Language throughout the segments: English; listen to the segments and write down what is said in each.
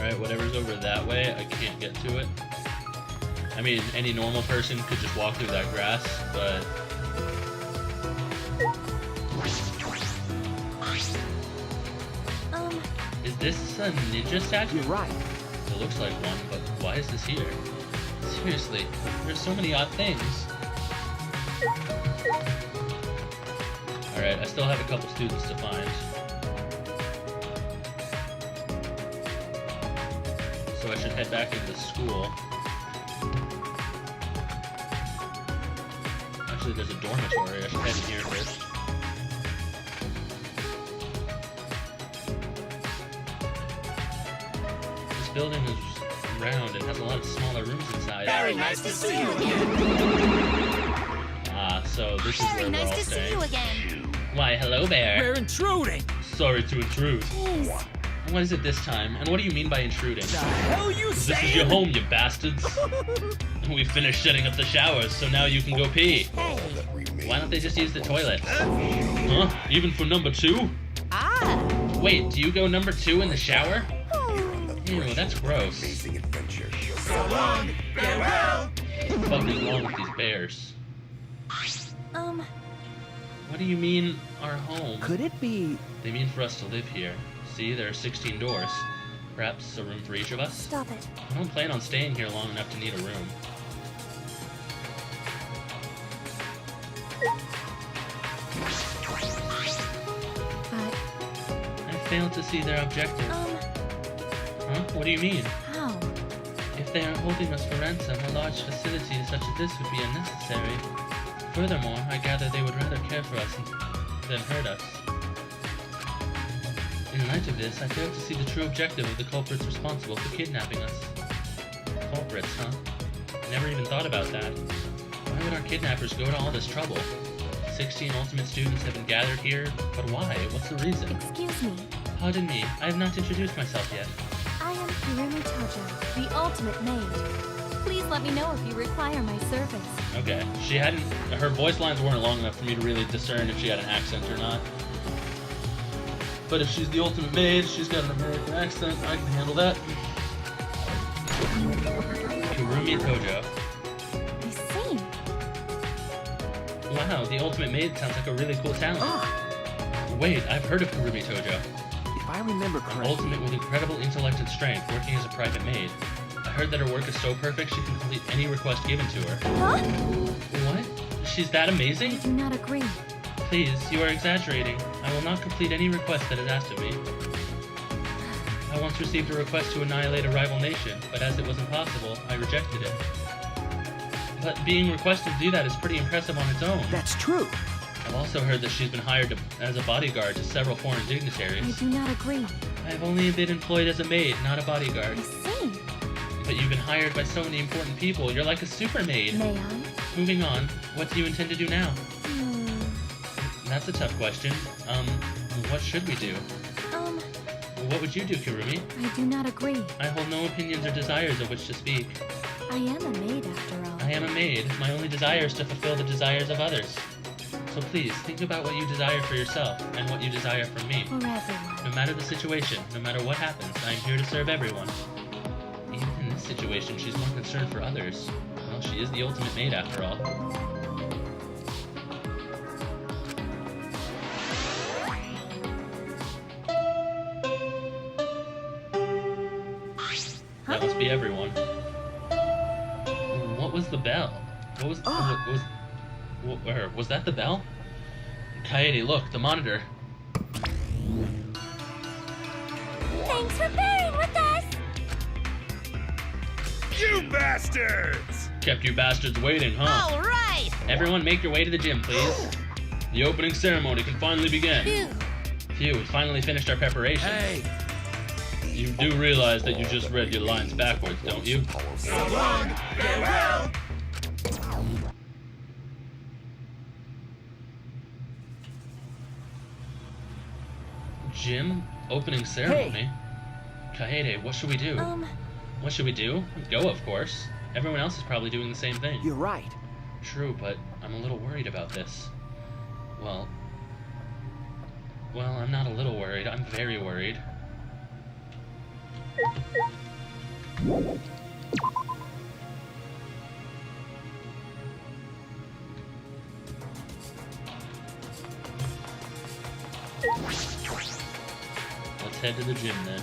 Alright, whatever's over that way, I can't get to it. I mean, any normal person could just walk through that grass, but... Is this a ninja statue? You're right. It looks like one, but why is this here? Seriously, there's so many odd things. Alright, I still have a couple students to find. So I should head back into the school. Actually, there's a dormitory. I should head in here first. This building is round and has a lot of smaller rooms inside. Very nice to see you again. Ah, so this is where we're all Very nice to see staying. you again. Why, hello there. We're intruding. Sorry to intrude. Please. What is it this time? And what do you mean by intruding? The hell you This saying? is your home, you bastards. We finished setting up the showers, so now you can go pee. Hey. Why don't they just use the toilet? Huh? Even for number 2? Ah. Wait, do you go number 2 in the shower? Ew, that's gross. So long. Farewell. What the fuck is wrong with these bears? What do you mean, our home? Could it be? They mean for us to live here. See, there are 16 doors. Perhaps a room for each of us? Stop it. I don't plan on staying here long enough to need a room. But, I failed to see their objective. Huh? What do you mean? how? If they are holding us for ransom, a large facility such as this would be unnecessary. Furthermore, I gather they would rather care for us than hurt us. In light of this, I fail to see the true objective of the culprits responsible for kidnapping us. Culprits, huh? I never even thought about that. Why would our kidnappers go to all this trouble? 16 ultimate students have been gathered here, but why? What's the reason? Excuse me. Pardon me, I have not introduced myself yet. I am Hirumi Tojo, the ultimate maid. Please let me know if you require my service. Okay, her voice lines weren't long enough for me to really discern if she had an accent or not. But if she's the ultimate maid, she's got an American accent, I can handle that. Hirumi Tojo. I see. Wow, the ultimate maid sounds like a really cool talent. Wait, I've heard of Hirumi Tojo. If I remember An correctly. ultimate with incredible intellect and strength, working as a private maid. I heard that her work is so perfect she can complete any request given to her. Huh? What? She's that amazing? I do not agree. Please, you are exaggerating. I will not complete any request that is asked of me. I once received a request to annihilate a rival nation, but as it was impossible, I rejected it. But being requested to do that is pretty impressive on its own. That's true. I've also heard that she's been hired as a bodyguard to several foreign I dignitaries. do not agree. I've only been employed as a maid, not a bodyguard. I see. But you've been hired by so many important people, you're like a super maid. May I? Moving on, what do you intend to do now? That's a tough question. What should we do? What would you do, Kirumi? I do not agree. I hold no opinions or desires of which to speak. I am a maid after all. I am a maid. My only desire is to fulfill the desires of others. So please, think about what you desire for yourself and what you desire from me. For everyone. No matter the situation, no matter what happens, I am here to serve everyone. Even in this situation, she's more concerned for others. Well, she is the ultimate maid after all. That must be everyone. What was the bell? What was where was that the bell? Kaede, look, the monitor. Thanks for bearing with us! You bastards! Kept you bastards waiting, huh? All right! Everyone make your way to the gym, please. The opening ceremony can finally begin. Phew. Phew, we finally finished our preparations. Hey, You do realize that you just read your lines backwards, don't you? So long, farewell! Gym? Opening ceremony? Kaede, what should we do? What should we do? Go, of course. Everyone else is probably doing the same thing. you're right. True, but I'm a little worried about this. Well, I'm not a little worried. I'm very worried. Let's head to the gym then.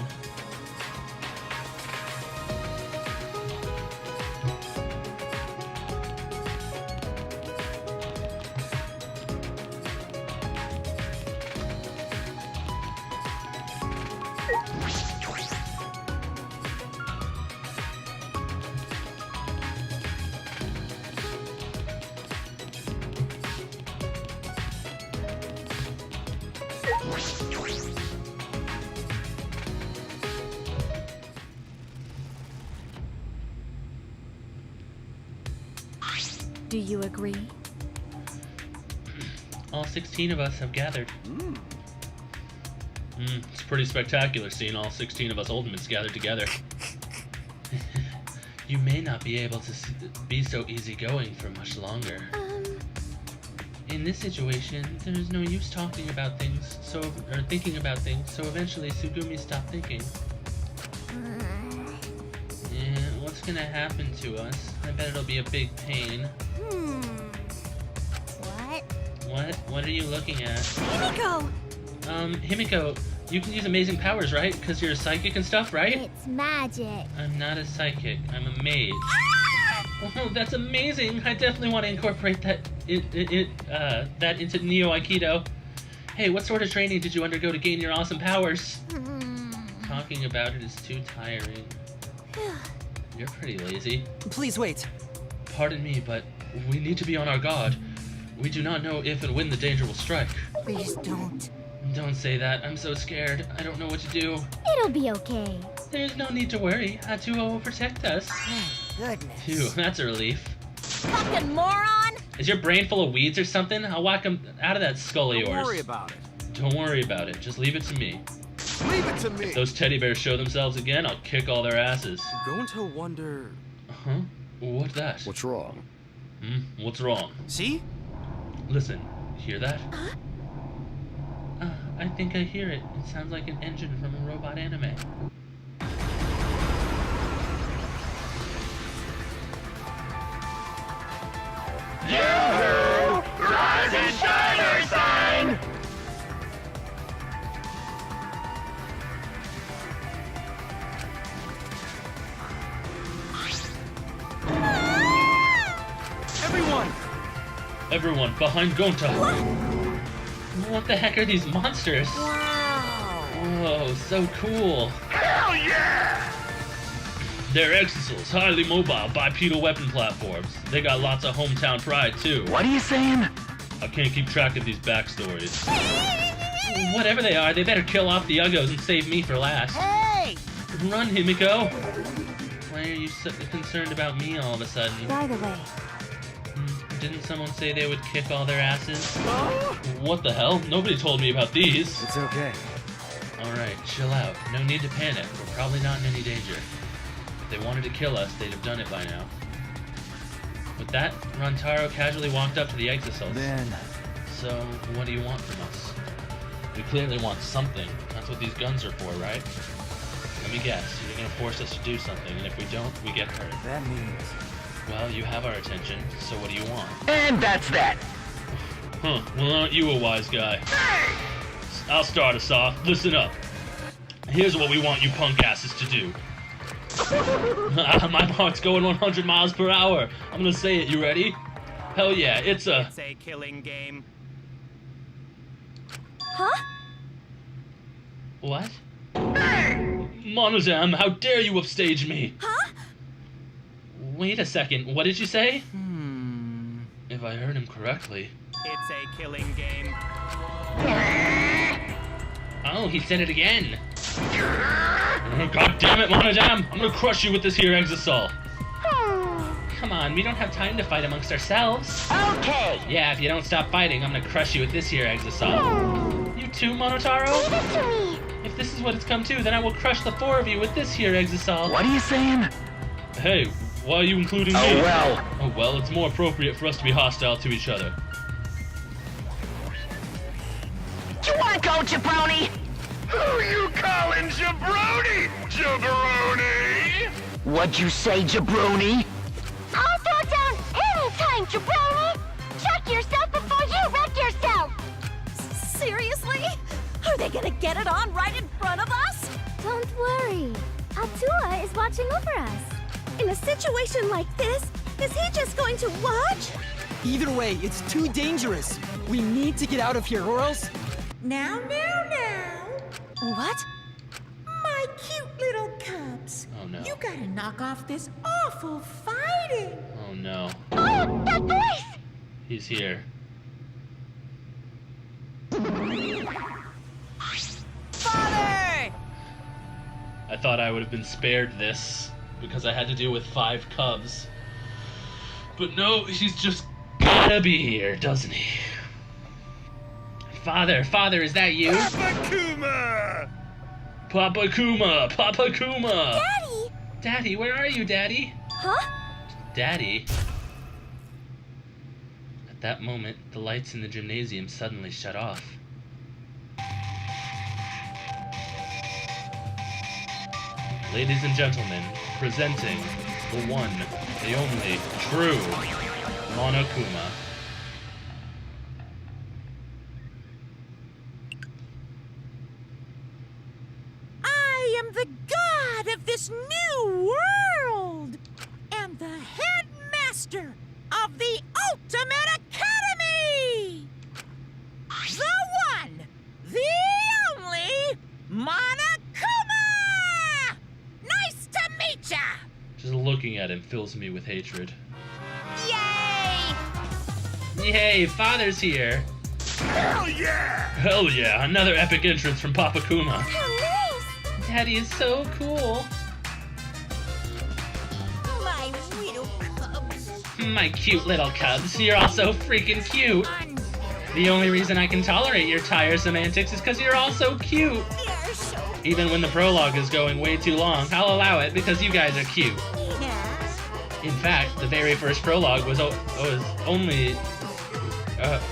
Do you agree? All 16 of us have gathered. It's pretty spectacular seeing all 16 of us Ultimates gathered together. You may not be able to be so easygoing for much longer. In this situation, there's no use talking about things, or thinking about things, so eventually Sugumi stopped thinking. Yeah, what's gonna happen to us? I bet it'll be a big pain. What? What are you looking at? Himiko! Himiko, you can use amazing powers, right? Because you're a psychic and stuff, right? It's magic. I'm not a psychic, I'm a mage. Oh, that's amazing! I definitely want to incorporate that that into Neo Aikido. Hey, what sort of training did you undergo to gain your awesome powers? Talking about it is too tiring. You're pretty lazy. Please wait. Pardon me, but we need to be on our guard. We do not know if and when the danger will strike. Please don't. Don't say that. I'm so scared. I don't know what to do. It'll be okay. There's no need to worry. Hatuo will protect us. Goodness. Phew, that's a relief. Fucking moron! Is your brain full of weeds or something? I'll whack him out of that skull of yours. Don't worry about it. Don't worry about it. Just leave it to me. Leave it to me. If those teddy bears show themselves again, I'll kick all their asses. I'm going to wonder. Huh? What's that? What's wrong? What's wrong? See? Listen, hear that? I think I hear it. It sounds like an engine from a robot anime. Yoo-hoo! Rise and shine, our sign! Everyone! Everyone, behind Gonta! What the heck are these monsters? Wow! Whoa, so cool! Hell yeah! They're exosols, highly mobile, bipedal weapon platforms. They got lots of hometown pride, too. What are you saying? I can't keep track of these backstories. Whatever they are, they better kill off the Uggos and save me for last. Hey! Run, Himiko! Why are you so concerned about me all of a sudden? By the way, Didn't someone say they would kick all their asses? Oh! What the hell? Nobody told me about these. It's okay. Alright, chill out. No need to panic. We're probably not in any danger. If they wanted to kill us, they'd have done it by now. With that, Rantaro casually walked up to the exosols. Then. So, what do you want from us? We clearly want something. That's what these guns are for, right? Let me guess. You're gonna force us to do something, and if we don't, we get hurt. That means. Well, you have our attention, so what do you want? And that's that. Huh, well, aren't you a wise guy? I'll start us off. Listen up. Here's what we want you punk asses to do. My heart's going 100 miles per hour. I'm gonna say it. You ready? Hell yeah, it's a killing game. huh? What? Monozam, how dare you upstage me? Huh? Wait a second, what did you say? If I heard him correctly. It's a killing game. Oh, he said it again. Oh, God damn it, Monozam! I'm gonna crush you with this here exosol. Come on, we don't have time to fight amongst ourselves. Okay. Yeah, if you don't stop fighting, I'm gonna crush you with this here exosol. You too, Monotaro? Leave it to me. If this is what it's come to, then I will crush the four of you with this here exosol. What are you saying? Hey, why are you including me? Oh, well. Oh, well, it's more appropriate for us to be hostile to each other. You wanna go, jabroni? Who you calling jabroni? Jabroni? What'd you say, jabroni? I'll throw down anytime, jabroni! Check yourself before you wreck yourself! Seriously? Are they gonna get it on right in front of us? Don't worry. Atua is watching over us. In a situation like this, is he just going to watch? Either way, it's too dangerous. We need to get out of here, or else... Now. What? My cute little cubs. Oh no. You gotta knock off this awful fighting. Oh no. Oh, that voice! He's here. Father! I thought I would have been spared this because I had to deal with 5 cubs. But no, he's just gotta be here, doesn't he? Father, is that you? Papa Kuma! Papa Kuma! Daddy! Daddy, where are you, Daddy? Huh? Daddy? At that moment, the lights in the gymnasium suddenly shut off. Ladies and gentlemen, presenting the one, the only, true Monokuma. I am the god of this new world! And the headmaster of the Ultimate Academy! The one, the only, Monokuma! Nice to meet ya! Just looking at him fills me with hatred. Yay! Yay, Father's here! Hell yeah! Hell yeah, another epic entrance from Papa Kuma. How nice! Daddy is so cool. My little cubs. My cute little cubs, you're all so freaking cute. The only reason I can tolerate your tiresome antics is because you're all so cute. They're so Even when the prologue is going way too long, I'll allow it because you guys are cute. yeah. In fact, the very first prologue was only...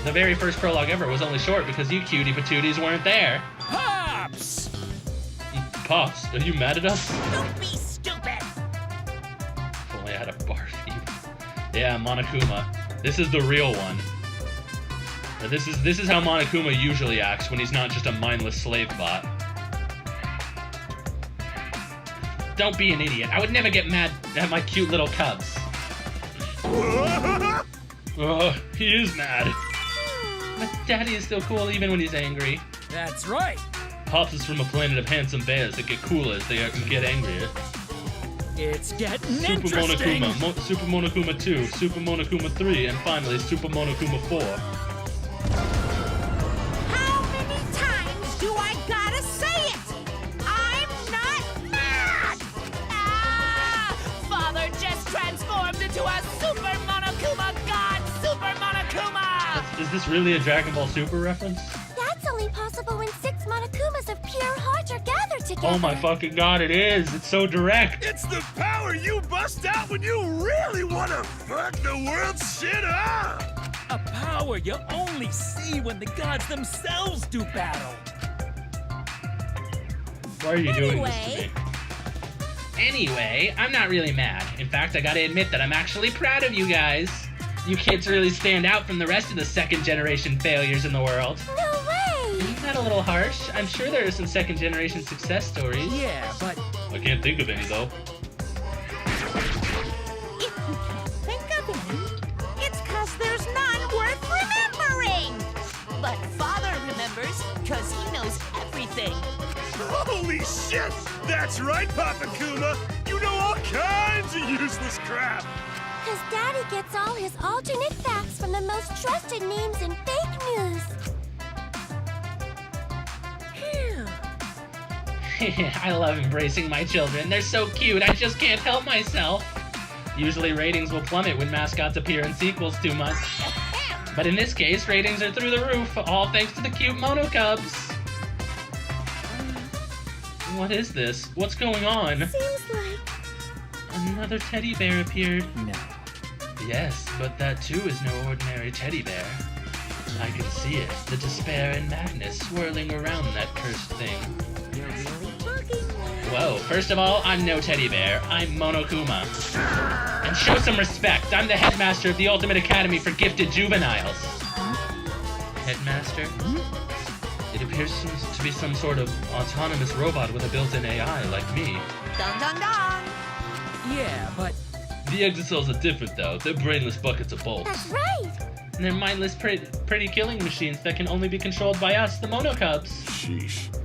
the very first prologue ever was only short because you cutie patooties weren't there. Pops! Pops, are you mad at us? Don't be stupid. If only I had a barf. Yeah, Monokuma. This is the real one. Now, this is how Monokuma usually acts when he's not just a mindless slave bot. Don't be an idiot. I would never get mad at my cute little cubs. He is mad. But Daddy is still cool even when he's angry. That's right. Pops is from a planet of handsome bears that get cooler as they get angrier. It's getting Super interesting. Monokuma, Super Monokuma 2, Super Monokuma 3, and finally Super Monokuma 4. How many times do I gotta say it? I'm not mad! Ah! Father just transformed into a Super Monokuma God! Super Monokuma! Is this really a Dragon Ball Super reference? That's only possible when 6 Monokumas of pure heart are gathered together. Oh my fucking god, it is! It's so direct! It's the power you bust out when you really want to fuck the world's shit up! A power you only see when the gods themselves do battle. Why are you doing this to me? Anyway, I'm not really mad. In fact, I gotta admit that I'm actually proud of you guys. You kids really stand out from the rest of the second-generation failures in the world. No way! Isn't that a little harsh? I'm sure there are some second-generation success stories. Yeah, but I can't think of any, though. If you can't think of any, it's 'cause there's none worth remembering! But Father remembers, 'cause he knows everything. Holy shit! That's right, Papa Kuma! You know all kinds of useless crap! Because Daddy gets all his alternate facts from the most trusted memes in fake news. I love embracing my children. They're so cute, I just can't help myself. Usually ratings will plummet when mascots appear in sequels too much. But in this case, ratings are through the roof, all thanks to the cute Monokubs. What is this? What's going on? Seems like... Another teddy bear appeared. no. Yes, but that too is no ordinary teddy bear. I can see it. The despair and madness swirling around that cursed thing. You're really bugging me. Whoa, first of all, I'm no teddy bear. I'm Monokuma. And show some respect. I'm the headmaster of the Ultimate Academy for Gifted Juveniles. Headmaster? It appears to be some sort of autonomous robot with a built-in AI like me. Dun dun dun! Yeah, but The exocells are different though. They're brainless buckets of bolts. That's right. And they're mindless pretty killing machines that can only be controlled by us, the Monocubs. Sheesh.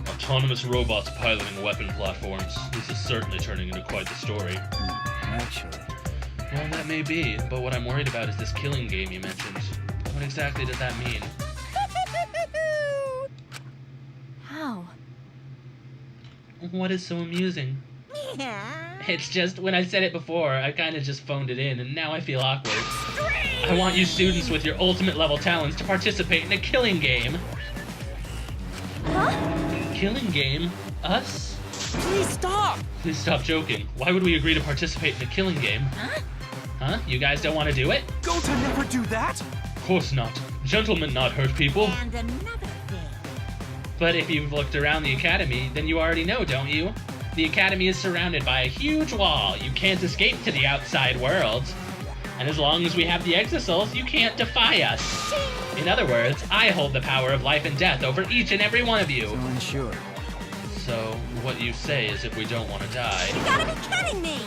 Autonomous robots piloting weapon platforms. This is certainly turning into quite the story. Actually. Well, that may be, but what I'm worried about is this killing game you mentioned. What exactly does that mean? How? What is so amusing? It's just, when I said it before, I kind of just phoned it in, and now I feel awkward. I want you students with your ultimate level talents to participate in a killing game. Huh? Killing game? Us? Please stop! Please stop joking. Why would we agree to participate in a killing game? Huh? Huh? You guys don't want to do it? Gota never do that! Of course not. Gentlemen not hurt people. And another thing. But if you've looked around the academy, then you already know, don't you? The academy is surrounded by a huge wall. You can't escape to the outside world. And as long as we have the exocells, you can't defy us. In other words, I hold the power of life and death over each and every one of you. So unsure. So, what you say is if we don't want to die. You gotta be kidding me!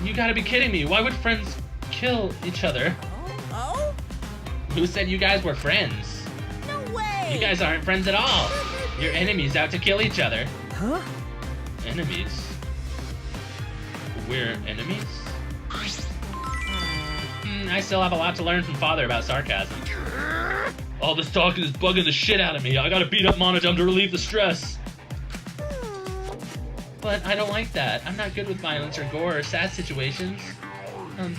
You gotta be kidding me. Why would friends kill each other? Oh? Who said you guys were friends? No way! You guys aren't friends at all. You're enemies out to kill each other. Huh? Enemies? We're enemies? I still have a lot to learn from Father about sarcasm. All this talking is bugging the shit out of me. I gotta beat up Monodum to relieve the stress. But I don't like that. I'm not good with violence or gore or sad situations.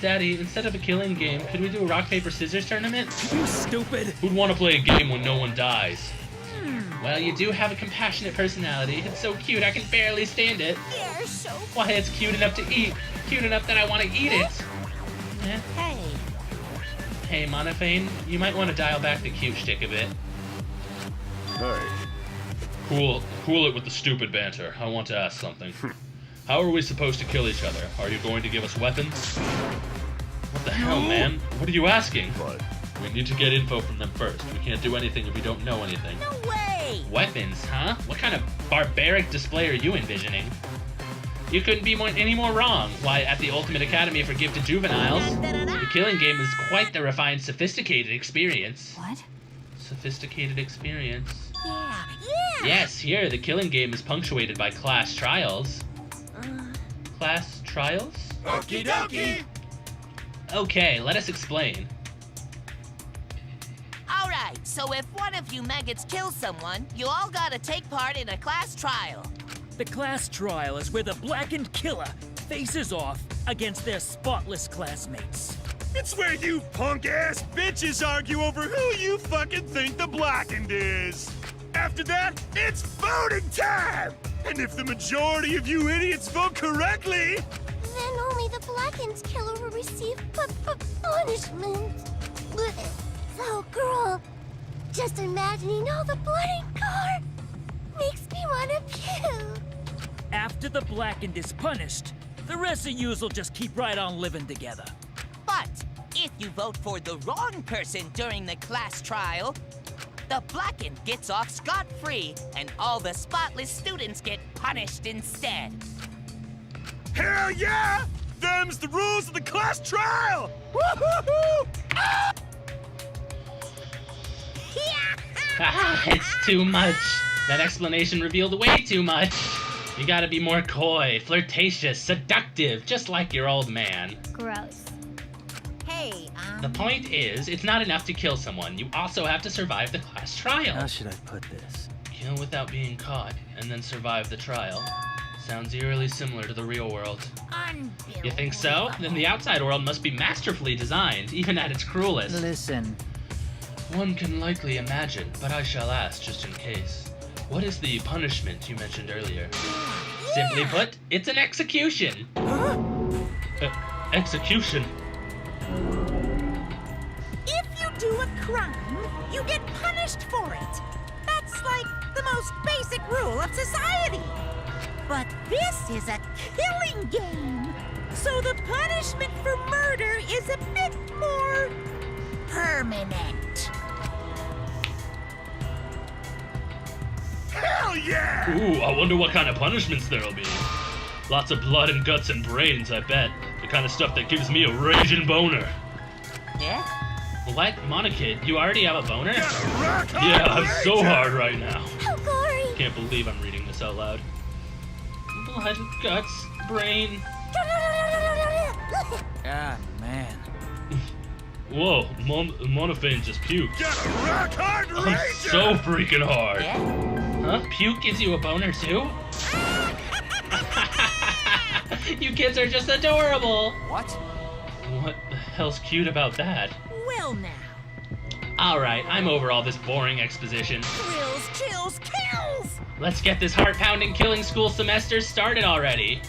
Daddy, instead of a killing game, could we do a rock, paper, scissors tournament? you stupid. Who'd want to play a game when no one dies? Well, you do have a compassionate personality. It's so cute, I can barely stand it. You're so... Why, it's cute enough to eat. Cute enough that I want to eat it. Eh? Hey. Hey, Monophane, you might want to dial back the cute shtick a bit. Alright. Cool it with the stupid banter. I want to ask something. How are we supposed to kill each other? Are you going to give us weapons? What the hell, man? What are you asking? But We need to get info from them first. We can't do anything if we don't know anything. No way! Weapons, huh? What kind of barbaric display are you envisioning? You couldn't be any more wrong. Why, at the Ultimate Academy for Gifted Juveniles, the killing game is quite the refined, sophisticated experience. What? Sophisticated experience. Yeah! Yes, here, the killing game is punctuated by class trials. Class trials? Okie dokie! Okay, let us explain. Alright, so if one of you maggots kills someone, you all gotta take part in a class trial. The class trial is where the blackened killer faces off against their spotless classmates. It's where you punk-ass bitches argue over who you fucking think the blackened is. After that, it's voting time! And if the majority of you idiots vote correctly, Then only the Blackened killer will receive punishment. So, girl, just imagining all the blood and gore makes me want to puke. After the blackened is punished, the rest of yous will just keep right on living together. But if you vote for the wrong person during the class trial, the blackened gets off scot-free, and all the spotless students get punished instead. hell yeah! Them's the rules of the class trial! Woo-hoo-hoo! Ah! It's too much. That explanation revealed way too much. You gotta be more coy, flirtatious, seductive, just like your old man. Gross. Hey, The point is, it's not enough to kill someone. You also have to survive the class trial. How should I put this? Kill without being caught, and then survive the trial. Sounds eerily similar to the real world. You think so? Then the outside world must be masterfully designed, even at its cruelest. Listen. One can likely imagine, but I shall ask just in case. What is the punishment you mentioned earlier? Simply put, it's an execution. Execution? do a crime, you get punished for it. That's like the most basic rule of society. But this is a killing game, so the punishment for murder is a bit more permanent. Hell yeah! Ooh, I wonder what kind of punishments there'll be. Lots of blood and guts and brains, I bet. The kind of stuff that gives me a raging boner. Yeah? What? Monokid, you already have a boner? Got a rock hard Yeah, I'm so rager. hard right now. How gory! Can't believe I'm reading this out loud. Blood, guts, brain. Ah, man. Whoa, Monophane just puked. Got a rock hard I'm rager. so freaking hard. Yeah? Huh? Puke gives you a boner too? You kids are just adorable. What? What the hell's cute about that? Well now. Alright, I'm over all this boring exposition. Thrills, chills, kills! Let's get this heart-pounding killing school semester started already.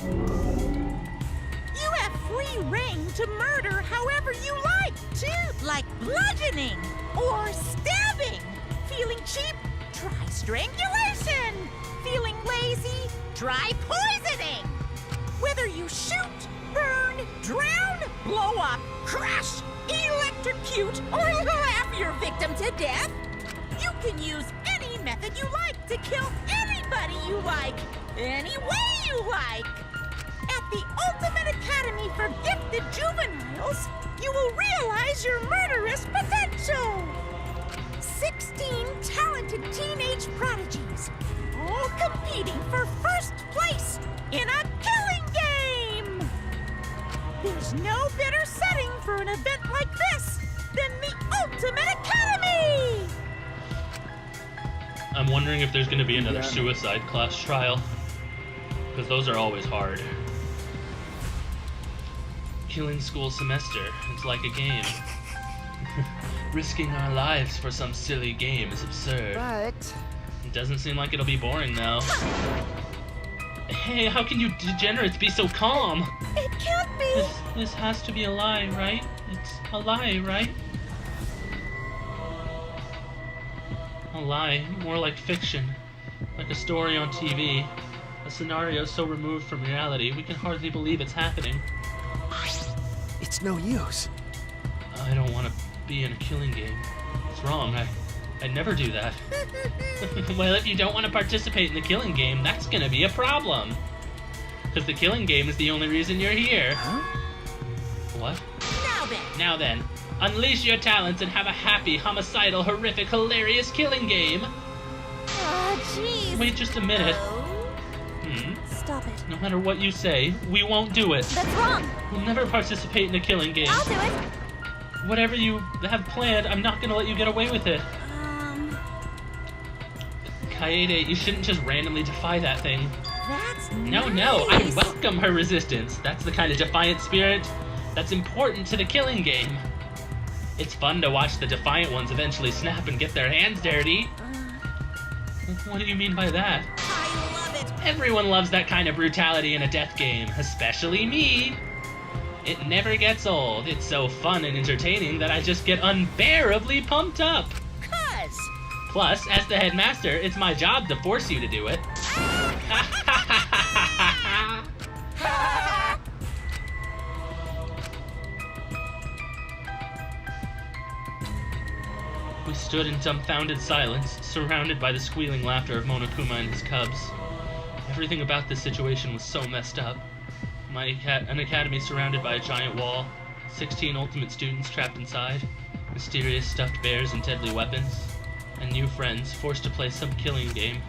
You have free reign to murder however you like, too. Like bludgeoning or stabbing. Feeling cheap? Try strangulation. Feeling lazy? Try poisoning. Whether you shoot, burn, drown, blow up, crush, electrocute, or laugh your victim to death, you can use any method you like to kill anybody you like, any way you like. At the Ultimate Academy for Gifted Juveniles, you will realize your murderous potential. 16 talented teenage prodigies, all competing for first place in a killing game. There's no better setting for an event like this than the Ultimate Academy. I'm wondering if there's gonna be another suicide class trial. Because those are always hard. Killing school semester, it's like a game. Risking our lives for some silly game is absurd. But It doesn't seem like it'll be boring though. Hey, how can you degenerates be so calm? It can't be! This has to be a lie, right? It's a lie, right? A lie, more like fiction. Like a story on TV. A scenario so removed from reality, we can hardly believe it's happening. it's no use. I don't want to be in a killing game. It's wrong, I'd never do that. Well, if you don't want to participate in the killing game, that's gonna be a problem. Because the killing game is the only reason you're here. Huh? What? Now then. Now then, unleash your talents and have a happy, homicidal, horrific, hilarious killing game. Aw, jeez. Wait just a minute. Oh. Stop it. No matter what you say, we won't do it. That's wrong. We'll never participate in a killing game. I'll do it. Whatever you have planned, I'm not gonna let you get away with it. Kaede, you shouldn't just randomly defy that thing. That's No, nice. no, I welcome her resistance. That's the kind of defiant spirit that's important to the killing game. It's fun to watch the defiant ones eventually snap and get their hands dirty. What do you mean by that? I love it. Everyone loves that kind of brutality in a death game, especially me. It never gets old. It's so fun and entertaining that I just get unbearably pumped up. Cuz. Plus, as the headmaster, it's my job to force you to do it. We stood in dumbfounded silence, surrounded by the squealing laughter of Monokuma and his cubs. Everything about this situation was so messed up. An academy surrounded by a giant wall, 16 ultimate students trapped inside, mysterious stuffed bears and deadly weapons, and new friends forced to play some killing game.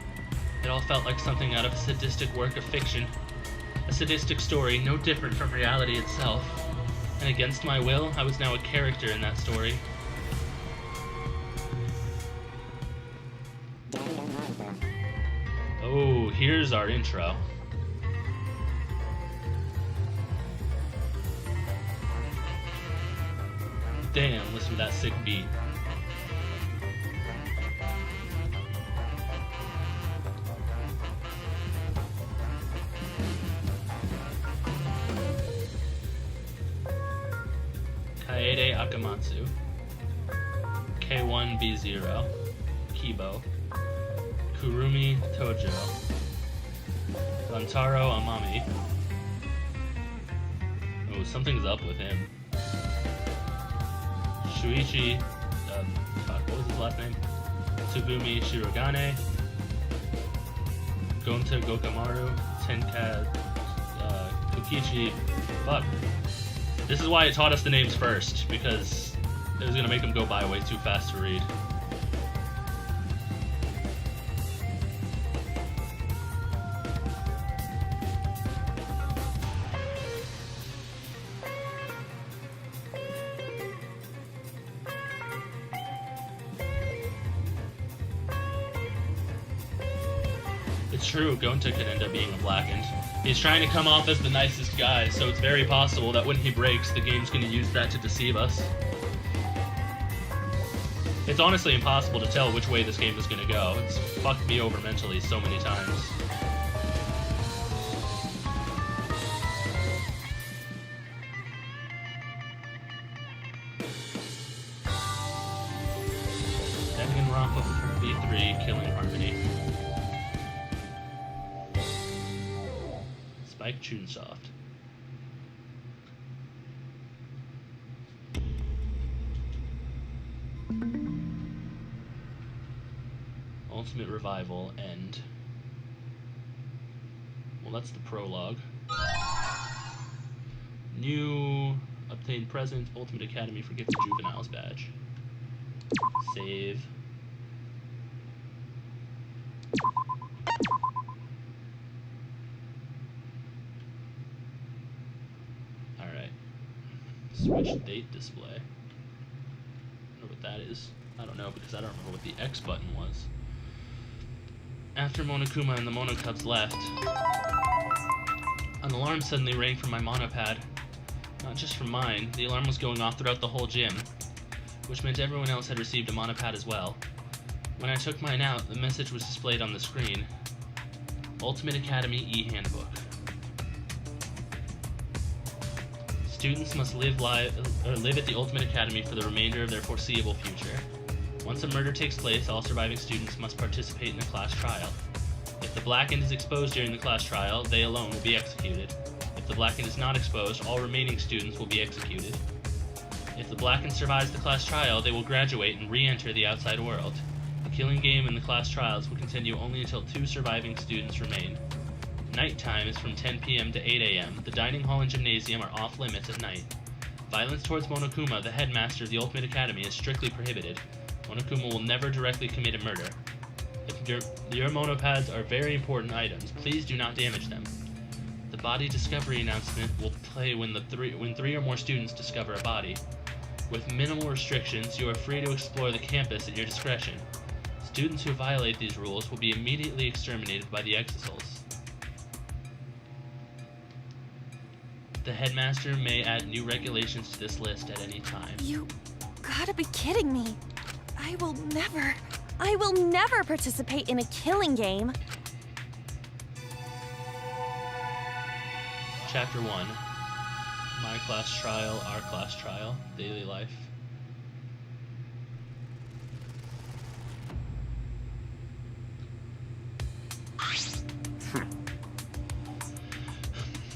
It all felt like something out of a sadistic work of fiction. A sadistic story no different from reality itself. And against my will, I was now a character in that story. Oh, here's our intro. Damn, listen to that sick beat. Kaede Akamatsu. K1B0, Kibo, Kurumi Tojo, Rantaro Amami. Oh, something's up with him. Shuichi, what was his last name? Tsugumi Shirogane, Gonta Gokamaru, Tenka, Kokichi. Fuck. This is why it taught us the names first, because it was gonna make them go by way too fast to read. It's true, Gonta could end up being a blackened. He's trying to come off as the nicest guy, so it's very possible that when he breaks, the game's going to use that to deceive us. It's honestly impossible to tell which way this game is going to go. It's fucked me over mentally so many times. Danganronpa Pt.3 Killing Harmony. Spike Chunsoft. Ultimate Revival End. Well, that's the prologue. New obtained present Ultimate Academy for Gifted Juveniles badge. Save. Alright. Switch date display. I don't know what that is. I don't know because I don't remember what the X button was. After Monokuma and the Monocubs left, an alarm suddenly rang from my monopad. Not just from mine, the alarm was going off throughout the whole gym, which meant everyone else had received a monopad as well. When I took mine out, the message was displayed on the screen. Ultimate Academy e-handbook. Students must live at the Ultimate Academy for the remainder of their foreseeable future. Once a murder takes place, all surviving students must participate in the class trial. If the blackened is exposed during the class trial, they alone will be executed. If the blackened is not exposed, all remaining students will be executed. If the blackened survives the class trial, they will graduate and re-enter the outside world. The killing game and the class trials will continue only until 2 surviving students remain. Nighttime is from 10 p.m. to 8 a.m. The dining hall and gymnasium are off limits at night. Violence towards Monokuma, the headmaster of the Ultimate Academy, is strictly prohibited. Monokuma will never directly commit a murder. If your monopads are very important items, please do not damage them. The body discovery announcement will play when 3 or more students discover a body. With minimal restrictions, you are free to explore the campus at your discretion. Students who violate these rules will be immediately exterminated by the Exisals. The headmaster may add new regulations to this list at any time. You gotta be kidding me. I will never participate in a killing game. Chapter 1. My class trial, our class trial, daily life.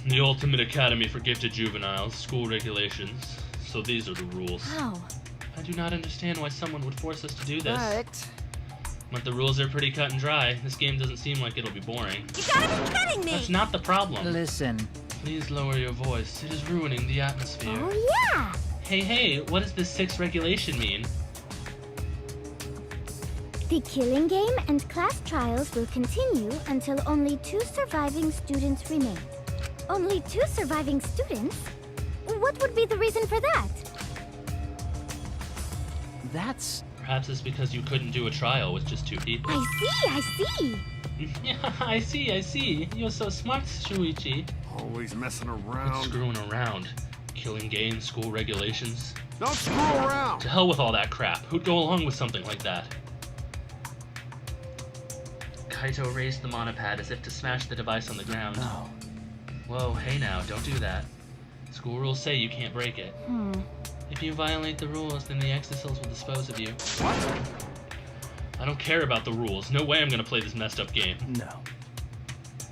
The Ultimate Academy for Gifted Juveniles, school regulations. So these are the rules. How? I do not understand why someone would force us to do this. But the rules are pretty cut and dry. This game doesn't seem like it'll be boring. You gotta be kidding me! That's not the problem. Listen. Please lower your voice. It is ruining the atmosphere. Oh yeah! Hey, what does this 6th regulation mean? The killing game and class trials will continue until only 2 surviving students remain. Only 2 surviving students? What would be the reason for that? That's... Perhaps it's because you couldn't do a trial with just 2 people. I see! Yeah, I see. You're so smart, Shuichi. Always messing Quit around. screwing around. Killing game, school regulations. Don't screw around! To hell with all that crap. Who'd go along with something like that? Kaito raised the monopad as if to smash the device on the ground. Oh. Whoa, hey now, don't do that. School rules say you can't break it. If you violate the rules, then the Exisals will dispose of you. What? I don't care about the rules. No way I'm gonna play this messed up game. No.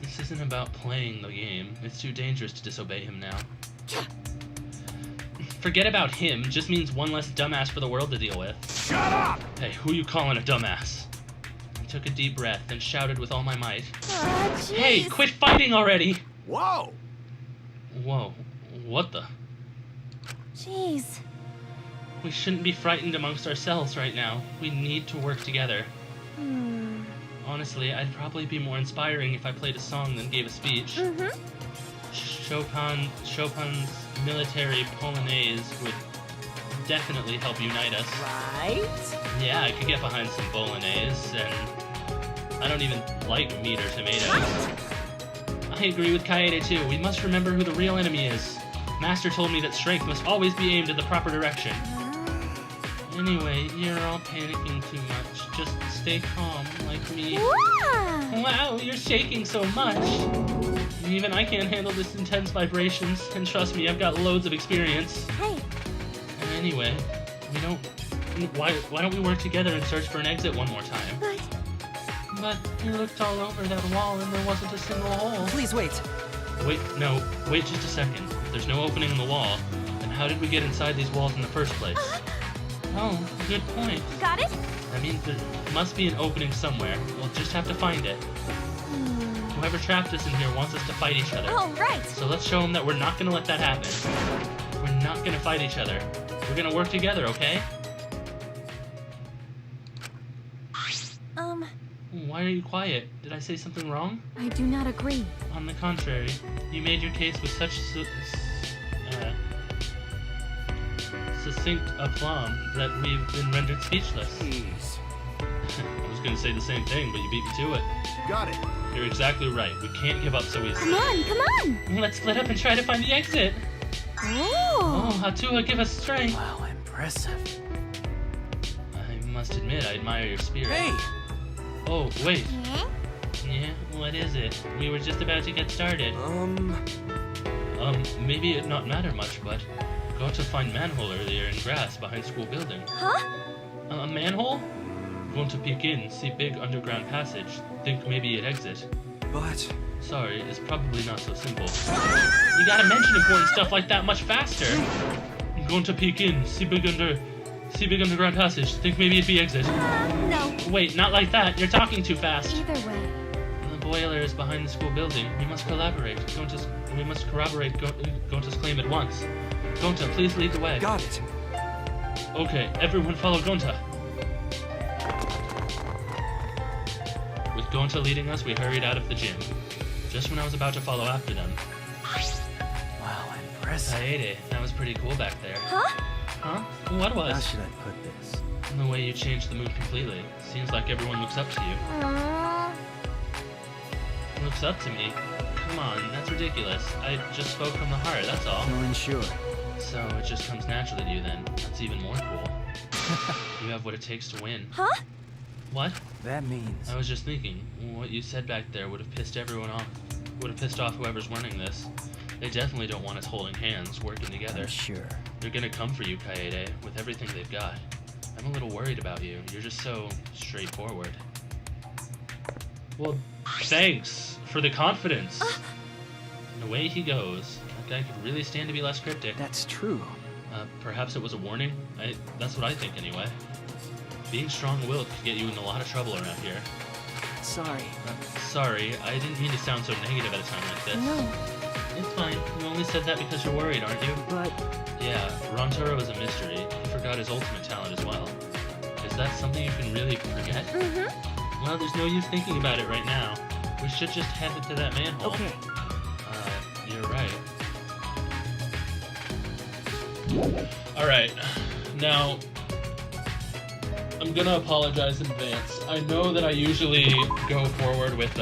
This isn't about playing the game. It's too dangerous to disobey him now. Forget about him. Just means one less dumbass for the world to deal with. Shut up! Hey, who you calling a dumbass? I took a deep breath, then shouted with all my might. Aw, jeez. Hey, quit fighting already! Whoa! Whoa, what the? Jeez. We shouldn't be frightened amongst ourselves right now. We need to work together. Honestly, I'd probably be more inspiring if I played a song than gave a speech. Chopin's military polonaise would definitely help unite us. Right? Yeah, I could get behind some bolognese, and I don't even like meat or tomatoes. I agree with Kaede too. We must remember who the real enemy is. Master told me that strength must always be aimed in the proper direction. Anyway, you're all panicking too much. Just stay calm, like me. Wow. Wow, you're shaking so much. Even I can't handle this intense vibrations, and trust me, I've got loads of experience. Hey, And anyway, why don't we work together and search for an exit one more time? But you looked all over that wall and there wasn't a single hole. Please wait. Wait just a second. If there's no opening in the wall, then how did we get inside these walls in the first place? Oh, good point. got it? That means there must be an opening somewhere. We'll just have to find it. Whoever trapped us in here wants us to fight each other. Oh, right. So let's show them that we're not gonna let that happen. We're not gonna fight each other. We're gonna work together, okay? Why are you quiet? Did I say something wrong? I do not agree. On the contrary, you made your case with such succinct aplomb that we've been rendered speechless. Jeez. I was gonna say the same thing, but you beat me to it. Got it. You're exactly right. We can't give up so easily. Come on. Let's split up and try to find the exit. Oh. Oh, Hatua, give us strength. Wow, impressive. I must admit, I admire your spirit. Hey! Oh, wait. Yeah? Yeah, what is it? We were just about to get started. Maybe it not matter much, but got to find manhole earlier in grass behind school building. Huh? A manhole? Going to peek in, see big underground passage. Think maybe it exit. But... Sorry, it's probably not so simple. You gotta mention important stuff like that much faster. Going to peek in, see big underground passage. Think maybe it'd be exit. No. Wait, not like that. You're talking too fast. Either way. The boiler is behind the school building. We must collaborate. We must corroborate Gonta's claim at once. Gonta, please lead the way. got it. Okay, everyone follow Gonta. With Gonta leading us, we hurried out of the gym. Just when I was about to follow after them. Wow, impressive. Kaede, that was pretty cool back there. Huh? Huh? What How was? should I put this? The way you changed the move completely. Seems like everyone looks up to you. Looks up to me? Come on, that's ridiculous. I just spoke from the heart, that's all. Feeling sure. So it just comes naturally to you then. That's even more cool. You have what it takes to win. Huh? What? That means... I was just thinking, what you said back there would have pissed everyone off. Would have pissed off whoever's running this. They definitely don't want us holding hands, working together. I'm sure. They're gonna come for you, Kaede, with everything they've got. I'm a little worried about you. You're just so straightforward. Well, thanks for the confidence. And away he goes. That guy could really stand to be less cryptic. That's true. Perhaps it was a warning? That's what I think anyway. Being strong-willed could get you in a lot of trouble around here. Sorry. Sorry, I didn't mean to sound so negative at a time like this. No. It's fine. You only said that because you're worried, aren't you? But... Yeah, Rontaro is a mystery. He forgot his ultimate talent as well. Is that something you can really forget? Well, there's no use thinking about it right now. We should just head into that manhole. Okay. You're right. Alright, now, I'm gonna apologize in advance. I know that I usually go forward with,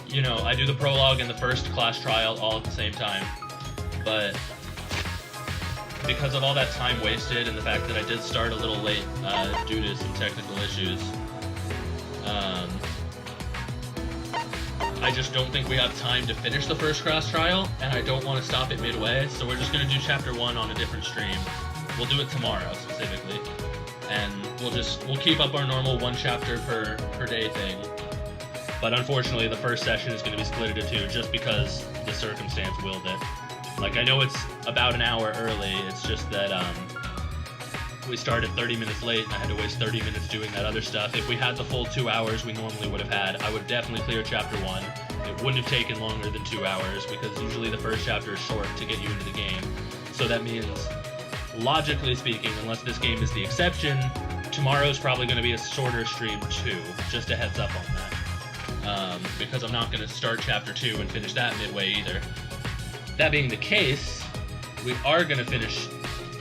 you know, I do the prologue and the first class trial all at the same time. But because of all that time wasted and the fact that I did start a little late due to some technical issues, I just don't think we have time to finish the first class trial, and I don't want to stop it midway, so we're just going to do chapter 1 on a different stream. We'll do it tomorrow, specifically. And we'll keep up our normal 1 chapter per day thing. But unfortunately, the first session is going to be split into 2 just because the circumstance willed it. Like, I know it's about an hour early, it's just that, we started 30 minutes late, and I had to waste 30 minutes doing that other stuff. If we had the full 2 hours we normally would have had, I would definitely clear chapter 1. It wouldn't have taken longer than 2 hours, because usually the first chapter is short to get you into the game. So that means, logically speaking, unless this game is the exception, tomorrow's probably going to be a shorter stream too. Just a heads up on that. Because I'm not going to start chapter 2 and finish that midway either. That being the case, we are going to finish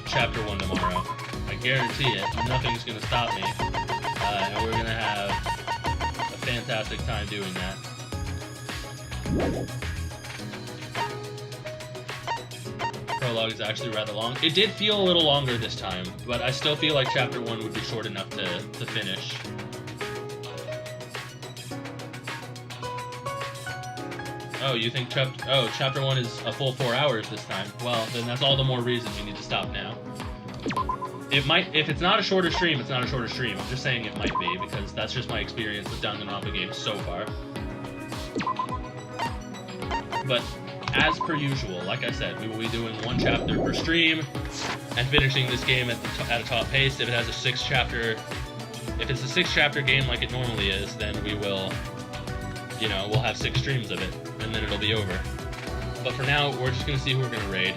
chapter 1 tomorrow. I guarantee it. Nothing's going to stop me. And we're going to have a fantastic time doing that. Prologue is actually rather long. It did feel a little longer this time, but I still feel like chapter 1 would be short enough to finish. Oh, you think chapter 1 is a full 4 hours this time? Well, then that's all the more reason we need to stop now. It might, if it's not a shorter stream, it's not a shorter stream. I'm just saying it might be, because that's just my experience with Danganronpa games so far. But, as per usual, like I said, we will be doing 1 chapter per stream, and finishing this game at a top pace. If it has a 6 chapter, if it's a 6 chapter game like it normally is, then we will, we'll have 6 streams of it, and then it'll be over. But for now, we're just gonna see who we're gonna raid.